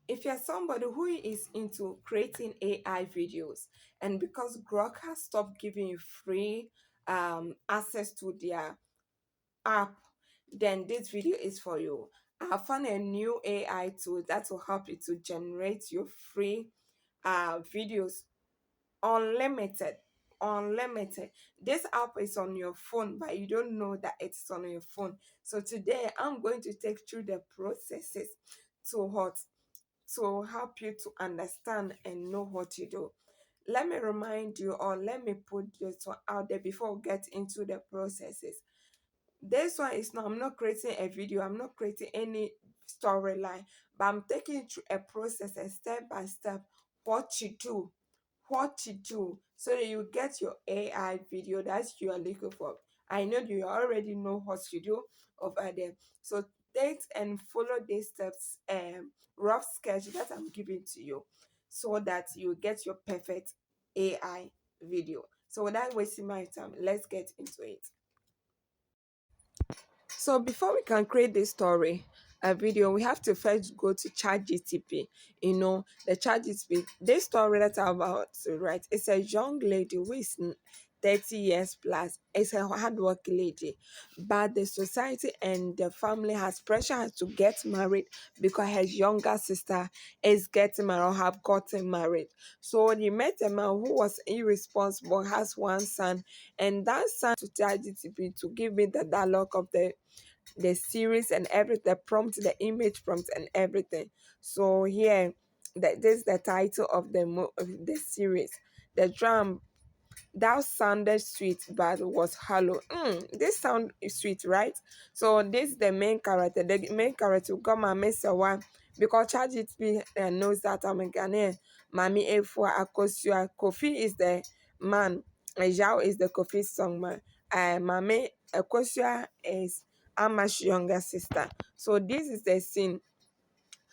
If you're somebody who is into creating AI videos, and because Grok has stopped giving you free access to their app, then this video is for you. I found a new AI tool that will help you to generate your free videos unlimited. Unlimited. This app is on your phone, but you don't know that it's on your phone. So today I'm going to take through the processes to what to help you to understand and know what to do. Let me remind you, or let me put this one out there before we get into the processes. This one is not, I'm not creating a video, I'm not creating any storyline, but I'm taking you through a process, a step by step, what to do, so that you get your AI video that you are looking for. I know you already know what to do over there. So take and follow these steps, rough sketch that I'm giving to you, so that you get your perfect AI video. So without wasting my time, let's get into it. So before we can create this story, a video, we have to first go to ChatGTP. You know, the ChatGTP. This story that I'm about to write, it's a young lady who is 30 years plus. It's a hardworking lady, but the society and the family has pressure her to get married because her younger sister is getting married or have gotten married. So he met a man who was irresponsible, has one son, and that son to ChatGTP to give me the dialogue of the series and everything, the prompt, the image prompt and everything. So here, this is the title of of the series. The drum that sounded sweet but was hollow. This sound is sweet, right? So this is the main character. The main character got my one because ChatGPT knows that I'm a Ghanaian. Mami Efua Akosua. Kofi is the man. And Zhao is the Kofi song man. Mami Akosua is Ama's younger sister. So this is the scene.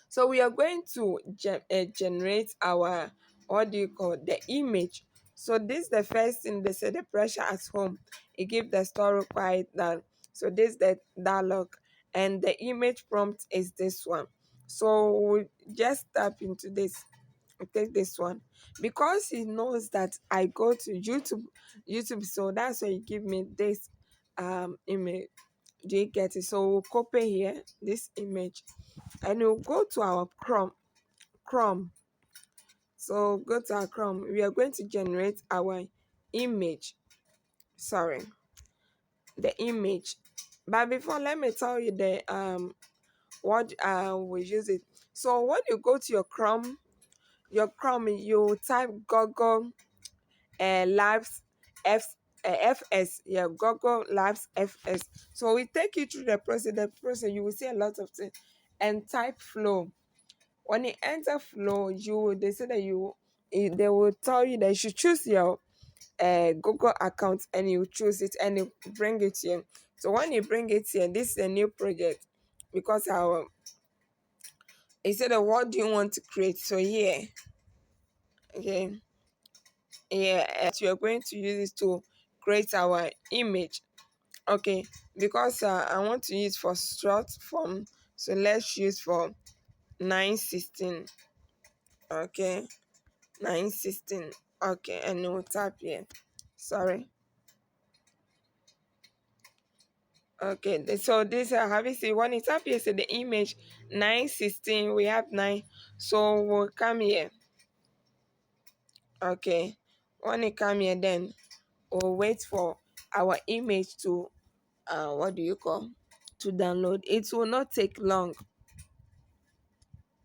So we are going to generate our, what do you call, the image. So this is the first thing. They say the pressure at home. It gives the story quite down. So this is the dialogue, and the image prompt is this one. So we just tap into this. Take this one because he knows that I go to YouTube. So that's why he give me this image. Do you get it? So we'll copy here this image, and we'll go to our Chrome. So go to our Chrome. We are going to generate our image. Sorry, the image. But before, let me tell you the what we use it. So when you go to your Chrome, you type Google Labs F FS. Yeah, Google Labs FS. So we take you through the process. The process, you will see a lot of things, and type flow. When you enter flow, they say that they will tell you that you should choose your Google account, and you choose it and you bring it here. So when you bring it here, this is a new project because our it said that what do you want to create? So here, okay, yeah, you are going to use it to create our image. Okay, because I want to use for short form, so let's use for 916. Okay, 916. Okay, and we'll tap here. Sorry. Okay, so this have you see when it's up here, say the image 916, we have 9. So we'll come here. Okay, when it come here, then we'll wait for our image to what do you call, to download. It will not take long.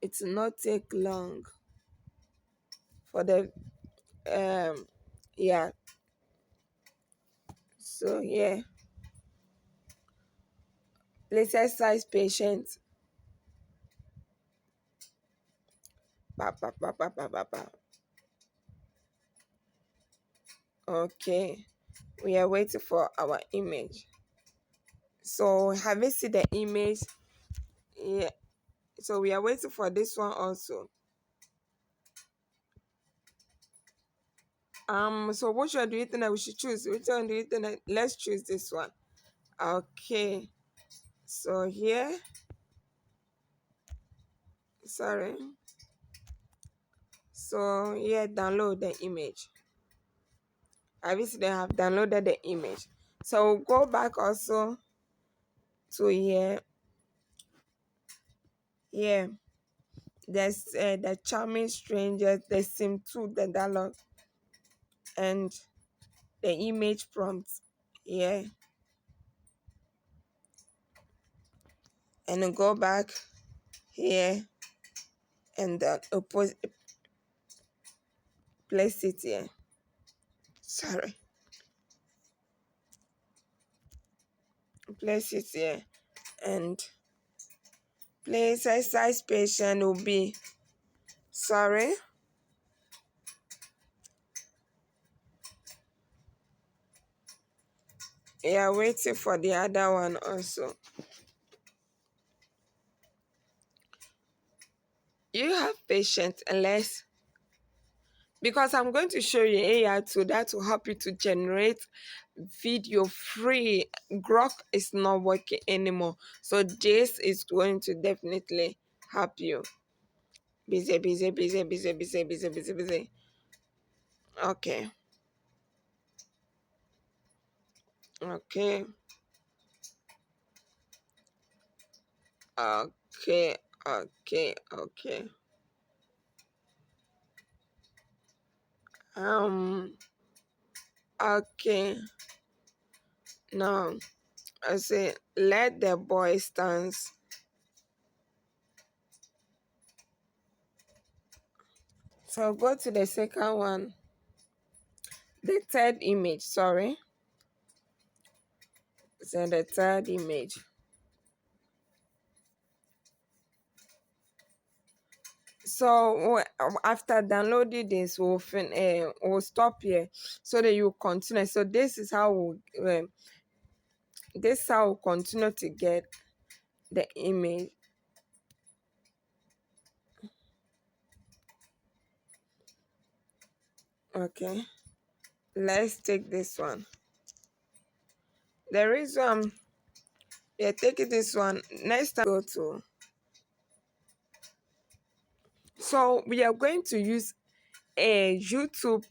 It will not take long for the yeah. So yeah, let's exercise patient. Pa, pa, pa, pa, pa, pa, pa. Okay, we are waiting for our image. So have you seen the image? Yeah. So we are waiting for this one also. So which one do you think that we should choose? Which one do you think that, let's choose this one. Okay. So here, sorry. So yeah, download the image. I recently have downloaded the image. So we'll go back also to here. Yeah, there's the charming stranger, the sim 2, the dialogue, and the image prompt. Yeah, and then go back here and place it here. Sorry, place it here and place size patient will be. Sorry. Yeah, waiting for the other one also. You have patience unless, because I'm going to show you AI tool that will help you to generate video free. Grok is not working anymore, so this is going to definitely help you. Busy, busy, busy, busy, busy, busy, busy, busy. Okay, okay, okay, okay, okay. Um, okay. Now I say let the boy dance. So go to the second one, the third image, sorry. So the third image. So after downloading this, we'll stop here so that you continue. So this is how we'll continue to get the image. Okay, let's take this one. The reason we are taking this one next time go to. So we are going to use a YouTube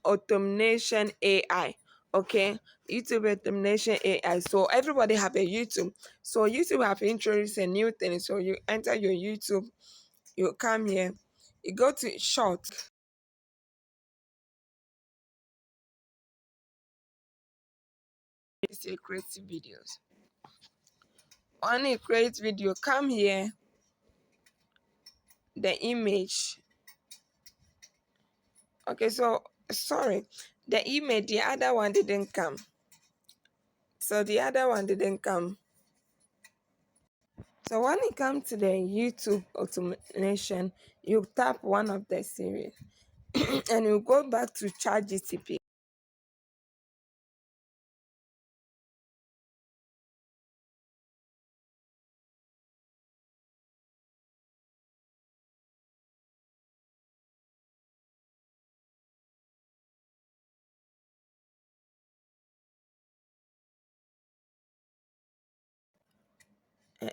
automation AI. Okay, YouTube automation AI. So everybody have a YouTube. So YouTube have introduced a new thing. So you enter your YouTube, you come here, you go to short. You say create videos. When you create video, come here, the image. Okay, so sorry, the image, the other one didn't come. So the other one didn't come. So when you come to the YouTube automation, you tap one of the series and you go back to ChatGPT.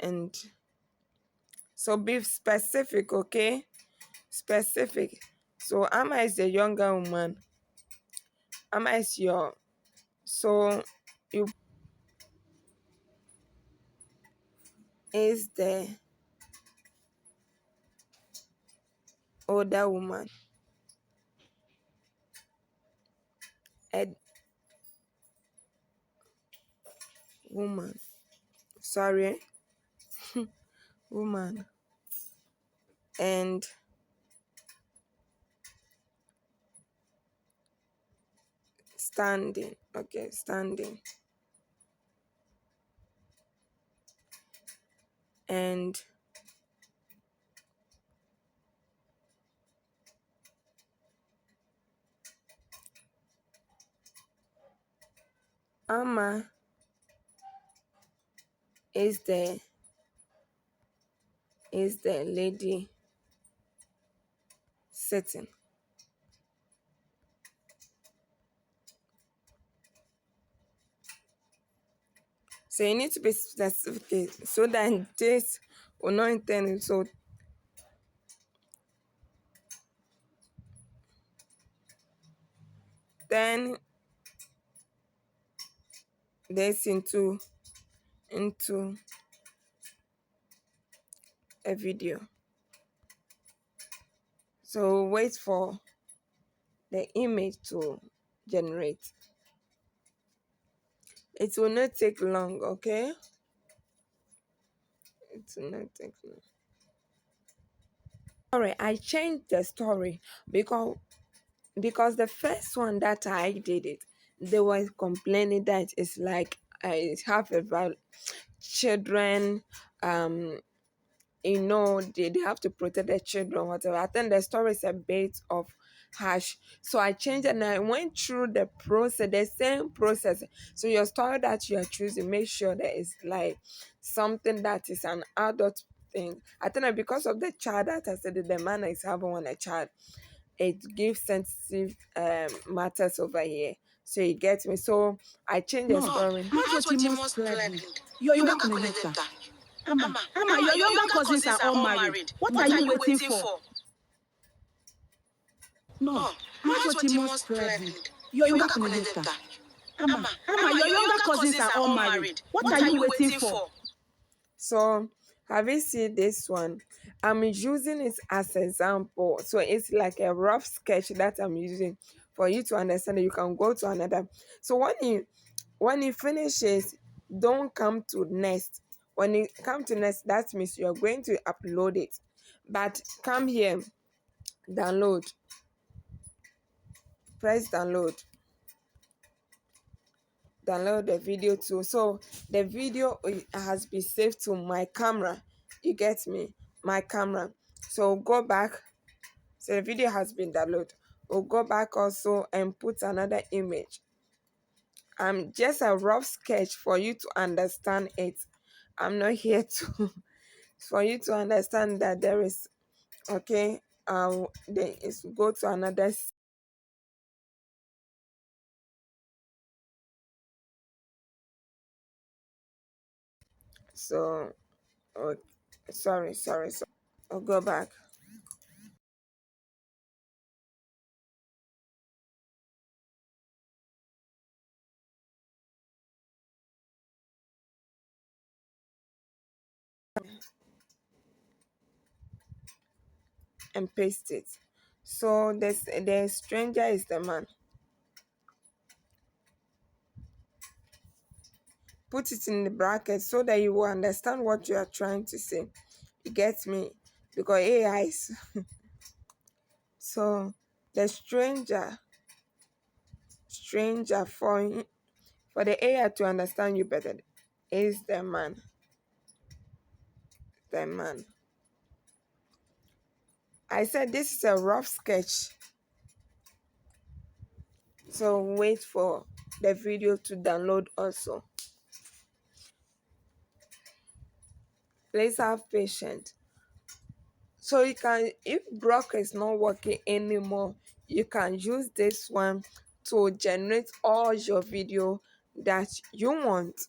And so be specific, okay? Specific. So Amma is the younger woman. Amma is your, so you is the older woman. A woman. Sorry, woman. And standing. Okay, standing. And Amma is the lady sitting. So you need to be specific so that this will not intend. So turn this into a video. So wait for the image to generate. It will not take long, okay? It will not take long. Alright, I changed the story because the first one that I did it, they were complaining that it's like I have about children, they have to protect their children, whatever. I think the story is a bit of harsh. So I changed and I went through the process, the same process. So your story that you are choosing, make sure that it's like something that is an adult thing. I think that because of the child that I said that the man is having one a child, it gives sensitive matters over here. So you get me. So I changed the story. That's what he most planned. You're younger connector. Amma, your younger cousins are all married. What are you waiting for? No, that's what he most planned. You're younger connector. Amma, your younger cousins are all married. What are you waiting for? So have you seen this one? I'm using it as an example. So it's like a rough sketch that I'm using for you to understand that you can go to another. So when you finishes, don't come to next. When you come to next, that means you're going to upload it. But come here, download. Press download. Download the video too. So the video has been saved to my camera. You get me? My camera. So go back. So the video has been downloaded. We'll go back also and put another image. Just a rough sketch for you to understand it. I'm not here to for you to understand that there is okay. Then is go to another. So, oh, sorry. I'll go back. And paste it. So the stranger is the man. Put it in the bracket so that you will understand what you are trying to say. You get me? Because AI is so the stranger for the AI to understand you better is the man. The man. I said this is a rough sketch. So wait for the video to download also. Please have patience. So you can, if Grok is not working anymore, you can use this one to generate all your video that you want.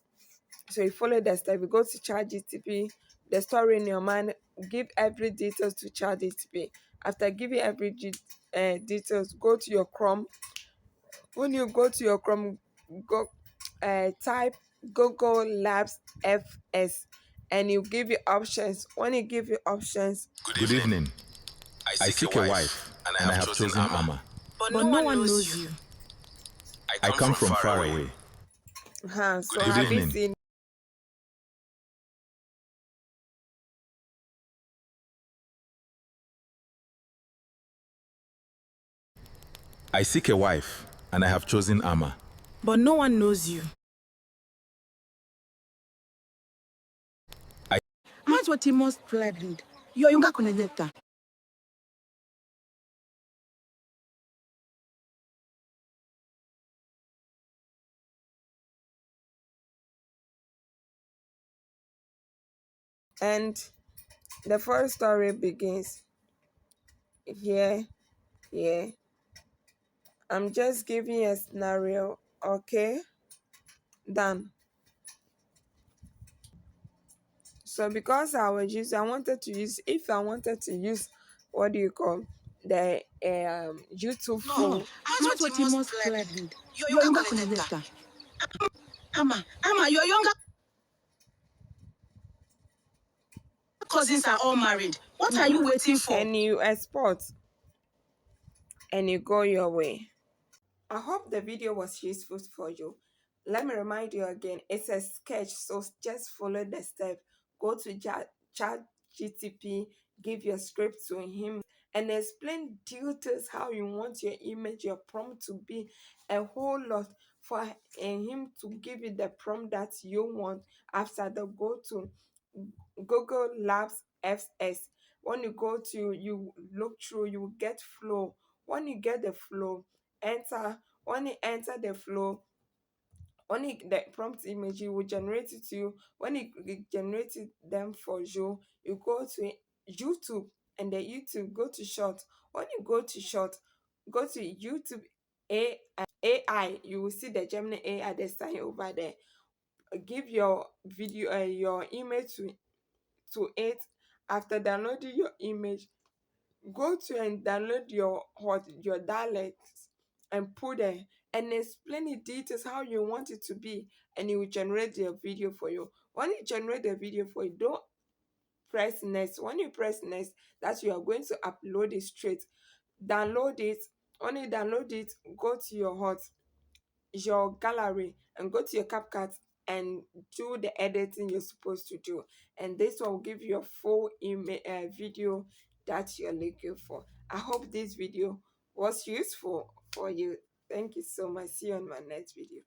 So you follow the step, you go to ChatGPT, the story in your mind, give every details to ChatGPT. After giving every details, go to your Chrome. When you go to your Chrome, go type Google Labs FS and you give you options. When you give you options, Good evening. I seek a wife, and I have chosen Amma. But no one knows you. I come from far away. so Good have you evening. seen? I seek a wife, and I have chosen Amma. But no one knows you. That's what he most planned. You're younger connector. And the first story begins here. I'm just giving a scenario, okay? Done. So because I wanted to use, if I wanted to use, what do you call? the YouTube No, full. not what he most pleasant. Your younger collector. Ama, your younger cousins are all married. What are you waiting for? And you export and you go your way. I hope the video was useful for you. Let me remind you again, it's a sketch, so just follow the step. Go to chat GTP, give your script to him, and explain details how you want your image, your prompt to be, a whole lot for him to give you the prompt that you want. After the go to Google Labs FS. When you go to, you look through, you get flow. When you get the flow, enter. When you enter the flow, when the prompt image, you will generate it to you. When it generated them for you, you go to YouTube, and the YouTube, go to short. When you go to short, go to YouTube AI. You will see the Gemini AI, the sign over there. Give your video, your image to it. After downloading your image, go to and download your dialects and put there, and explain the details how you want it to be, and it will generate the video for you. When you generate the video for you, don't press next. When you press next, that you are going to upload it straight. Download it. When you download it, go to your gallery and go to your CapCut and do the editing you're supposed to do, and this one will give you a full video that you're looking for. I hope this video was useful for you. Thank you so much. See you on my next video.